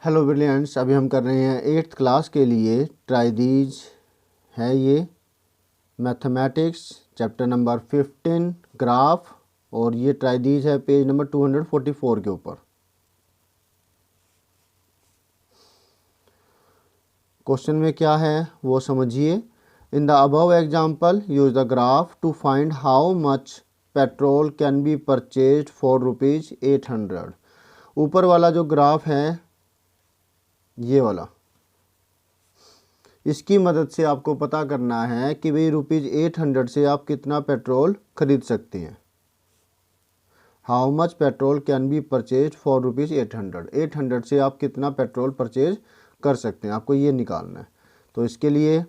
Hello brilliants, अभी हम कर रहे हैं 8th क्लास के लिए ट्राई दीज है ये मैथमेटिक्स चैप्टर नंबर 15 ग्राफ। और ये ट्राई दीज है पेज नंबर 244 के ऊपर। क्वेश्चन में क्या है वो समझिए। In the above example use the graph to find how much petrol can be purchased for ₹800। ऊपर वाला जो ग्राफ है ये वाला, इसकी मदद से आपको पता करना है कि भाई ₹800 से आप कितना पेट्रोल खरीद सकते हैं। How much petrol can B purchase for ₹800। 800 से आप कितना पेट्रोल परचेज कर सकते हैं, आपको ये निकालना है। तो इसके लिए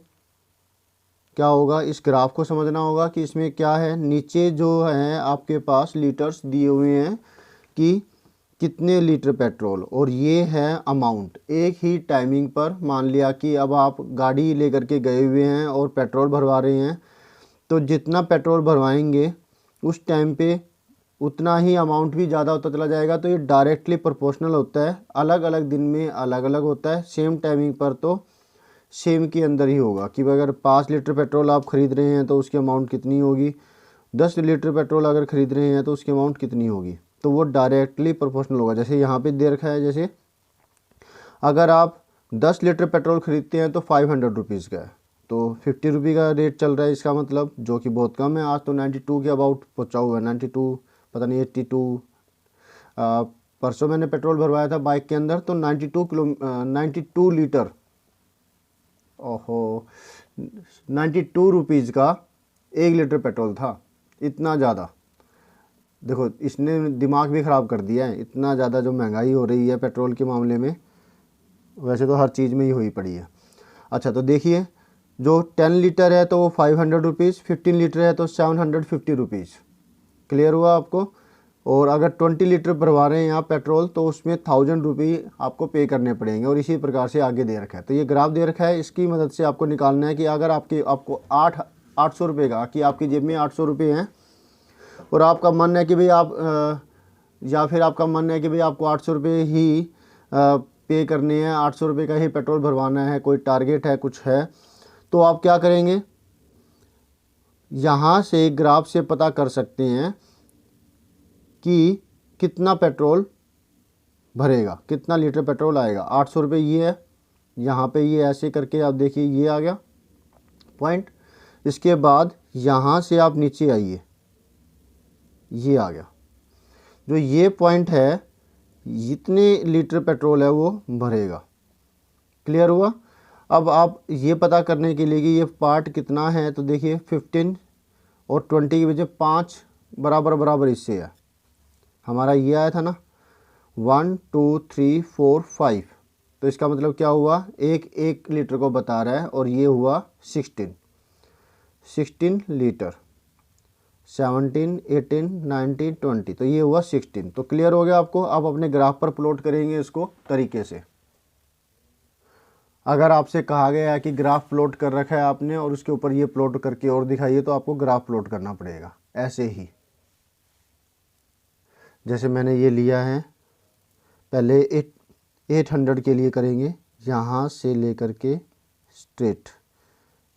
क्या होगा, इस ग्राफ को समझना होगा कि इसमें क्या है। नीचे जो है आपके पास लीटर्स दिए हुए हैं कि कितने लीटर पेट्रोल, और ये है अमाउंट एक ही टाइमिंग पर। मान लिया कि अब आप गाड़ी लेकर के गए हुए हैं और पेट्रोल भरवा रहे हैं, तो जितना पेट्रोल भरवाएंगे उस टाइम पे उतना ही अमाउंट भी ज़्यादा होता चला जाएगा। तो ये डायरेक्टली प्रोपोर्शनल होता है, अलग अलग दिन में अलग अलग होता है। सेम टाइमिंग पर तो सेम के अंदर ही होगा कि अगर 5 लीटर पेट्रोल आप ख़रीद रहे हैं तो उसकी अमाउंट कितनी होगी, 10 लीटर पेट्रोल अगर ख़रीद रहे हैं तो उसकी अमाउंट कितनी होगी। तो वो डायरेक्टली प्रोपोर्शनल होगा। जैसे यहाँ पे दे रखा है, जैसे अगर आप 10 लीटर पेट्रोल ख़रीदते हैं तो ₹500 का है, तो ₹50 का रेट चल रहा है इसका मतलब, जो कि बहुत कम है। आज तो 92 के अबाउट पहुँचा हुआ है, 92 पता नहीं 82। परसों मैंने पेट्रोल भरवाया था बाइक के अंदर तो 92 लीटर, ओहो, ₹92 का 1 लीटर पेट्रोल था। इतना ज़्यादा देखो, इसने दिमाग भी ख़राब कर दिया है। इतना ज़्यादा जो महंगाई हो रही है पेट्रोल के मामले में, वैसे तो हर चीज़ में ही हुई पड़ी है। अच्छा, तो देखिए, जो 10 लीटर है तो वो ₹500, 15 लीटर है तो ₹750। क्लियर हुआ आपको। और अगर 20 लीटर भरवा रहे हैं आप पेट्रोल तो उसमें ₹1000 आपको पे करने पड़ेंगे। और इसी प्रकार से आगे दे रखा है। तो ये ग्राफ दे रखा है, इसकी मदद से आपको निकालना है कि अगर आपको 800 का, कि आपकी जेब में ₹800 हैं और आपका मन है कि भाई आप या फिर आपका मन है कि भाई आपको ₹800 ही पे करने हैं, ₹800 का ही पेट्रोल भरवाना है, कोई टारगेट है, कुछ है, तो आप क्या करेंगे, यहाँ से ग्राफ से पता कर सकते हैं कि कितना पेट्रोल भरेगा, कितना लीटर पेट्रोल आएगा। ₹800 ये है, यहाँ पे ये ऐसे करके आप देखिए ये आ गया पॉइंट। इसके बाद यहाँ से आप नीचे आइए, ये आ गया। जो ये पॉइंट है, जितने लीटर पेट्रोल है वो भरेगा। क्लियर हुआ। अब आप ये पता करने के लिए कि ये पार्ट कितना है, तो देखिए 15 और 20 की वजह 5 बराबर बराबर इससे है। हमारा ये आया था ना 1 2 3 4 5, तो इसका मतलब क्या हुआ, एक लीटर को बता रहा है। और ये हुआ 16 लीटर, 17 18 19 20, तो ये हुआ 16। तो क्लियर हो गया आपको। आप अपने ग्राफ पर प्लॉट करेंगे इसको तरीके से। अगर आपसे कहा गया है कि ग्राफ प्लॉट कर रखा है आपने और उसके ऊपर ये प्लॉट करके और दिखाइए, तो आपको ग्राफ प्लॉट करना पड़ेगा ऐसे ही। जैसे मैंने ये लिया है, पहले 800 के लिए करेंगे, यहाँ से लेकर के स्ट्रेट।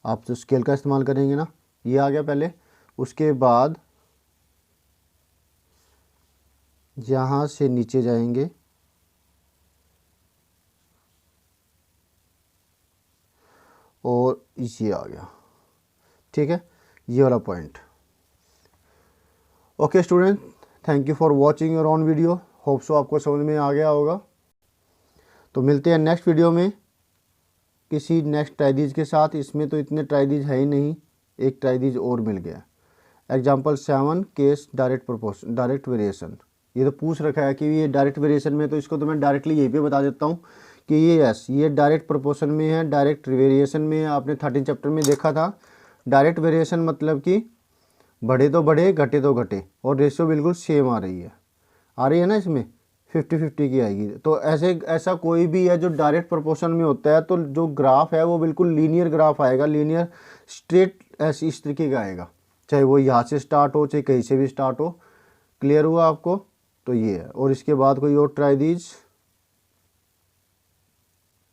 आप तो स्केल का इस्तेमाल करेंगे ना, ये आ गया पहले। उसके बाद यहाँ से नीचे जाएंगे, और ये आ गया। ठीक है, ये वाला point. Okay student, thank you for watching your on video. Hope so आपको समझ में आ गया होगा। तो मिलते हैं नेक्स्ट वीडियो में किसी नेक्स्ट ट्राइडीज के साथ। इसमें तो इतने ट्राइडीज है ही नहीं, एक ट्राइडीज और मिल गया। Example 7 case direct variation. ये तो पूछ रखा है कि ये डायरेक्ट वेरिएशन में, तो इसको तो मैं डायरेक्टली यहीं पे बता देता हूँ कि ये डायरेक्ट प्रोपोर्शन में है, डायरेक्ट वेरिएशन में है। आपने 13 चैप्टर में देखा था। डायरेक्ट वेरिएशन मतलब कि बढ़े तो बढ़े, घटे तो घटे, और रेशियो बिल्कुल सेम आ रही है ना, इसमें 50-50 की आएगी। तो ऐसा कोई भी है जो डायरेक्ट प्रोपोर्शन में होता है, तो जो ग्राफ है वो बिल्कुल लीनियर ग्राफ आएगा, लीनियर स्ट्रेट ऐसी इस तरीके का आएगा, चाहे वो यहाँ से स्टार्ट हो चाहे कहीं से भी स्टार्ट हो। क्लियर हुआ आपको। तो ये है, और इसके बाद कोई और ट्राई दीज।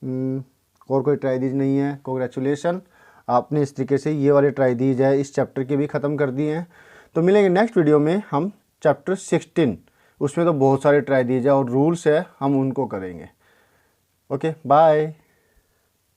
और कोई ट्राई दीज नहीं है, कॉन्ग्रेचुलेसन, आपने इस तरीके से ये वाले ट्राई दीज है इस चैप्टर के भी ख़त्म कर दिए हैं। तो मिलेंगे नेक्स्ट वीडियो में हम चैप्टर 16, उसमें तो बहुत सारे ट्राई दीज है और रूल्स है, हम उनको करेंगे। Okay bye.